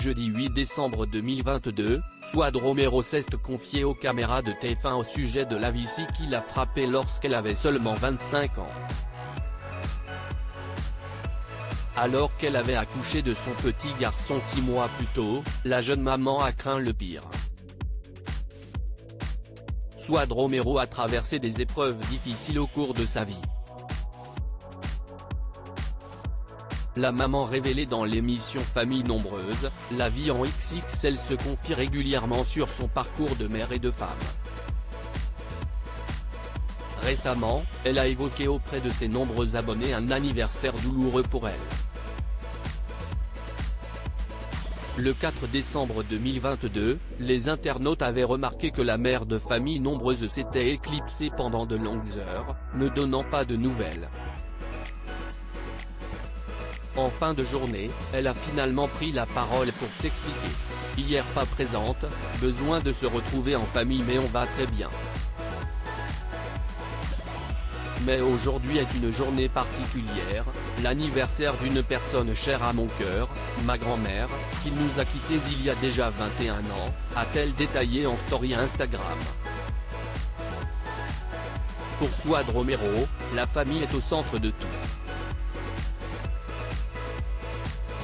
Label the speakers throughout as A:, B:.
A: jeudi 8 décembre 2022, Suad Romero s'est confiée aux caméras de TF1 au sujet de la vessie qui l'a frappée lorsqu'elle avait seulement 25 ans. Alors qu'elle avait accouché de son petit garçon 6 mois plus tôt, la jeune maman a craint le pire. Suad Romero a traversé des épreuves difficiles au cours de sa vie. La maman révélée dans l'émission Famille nombreuse, La vie en XXL se confie régulièrement sur son parcours de mère et de femme. Récemment, elle a évoqué auprès de ses nombreux abonnés un anniversaire douloureux pour elle. Le 4 décembre 2022, les internautes avaient remarqué que la mère de Famille nombreuse s'était éclipsée pendant de longues heures, ne donnant pas de nouvelles. En fin de journée, elle a finalement pris la parole pour s'expliquer. Hier pas présente, besoin de se retrouver en famille mais on va très bien. Mais aujourd'hui est une journée particulière, l'anniversaire d'une personne chère à mon cœur, ma grand-mère, qui nous a quittés il y a déjà 21 ans, a-t-elle détaillé en story Instagram. Pour Suad Romero, la famille est au centre de tout.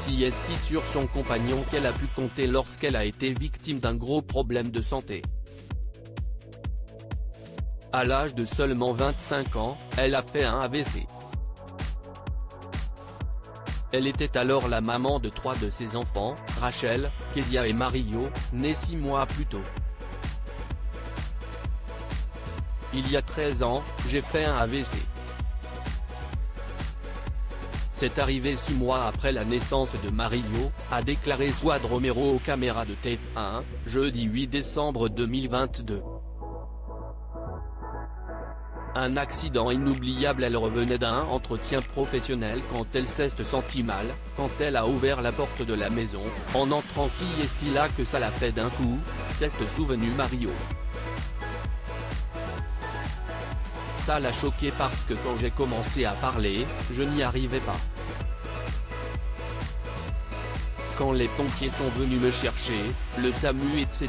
A: Si est sur son compagnon qu'elle a pu compter lorsqu'elle a été victime d'un gros problème de santé. À l'âge de seulement 25 ans, elle a fait un AVC. Elle était alors la maman de 3 de ses enfants, Rachel, Kezia et Mario, nés 6 mois plus tôt. Il y a 13 ans, j'ai fait un AVC. C'est arrivé 6 mois après la naissance de Mario, a déclaré Suad Romero aux caméras de TF1, jeudi 8 décembre 2022. Un accident inoubliable. Elle revenait d'un entretien professionnel quand elle s'est sentie mal, quand elle a ouvert la porte de la maison, en entrant si est là que ça l'a fait d'un coup, s'est souvenu Mario. Ça l'a choqué parce que quand j'ai commencé à parler, je n'y arrivais pas. Quand les pompiers sont venus me chercher, le SAMU etc.,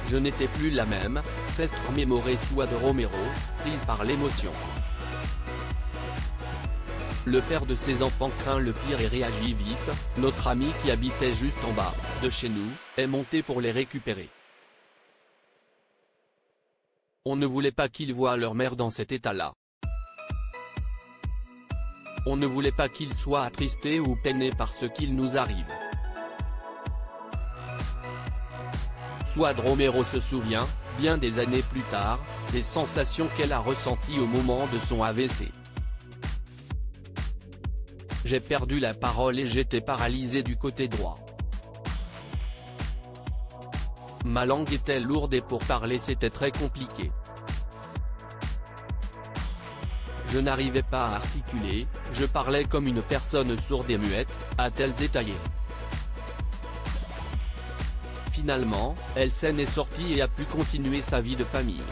A: je n'étais plus la même, s'est remémoré Suad Romero, prise par l'émotion. Le père de ses enfants craint le pire et réagit vite, notre ami qui habitait juste en bas, de chez nous, est monté pour les récupérer. On ne voulait pas qu'ils voient leur mère dans cet état-là. On ne voulait pas qu'ils soient attristés ou peinés par ce qu'il nous arrive. Suad Romero se souvient, bien des années plus tard, des sensations qu'elle a ressenties au moment de son AVC. J'ai perdu la parole et j'étais paralysé du côté droit. Ma langue était lourde et pour parler c'était très compliqué. Je n'arrivais pas à articuler, je parlais comme une personne sourde et muette, a-t-elle détaillé. Finalement, elle s'en est sortie et a pu continuer sa vie de famille.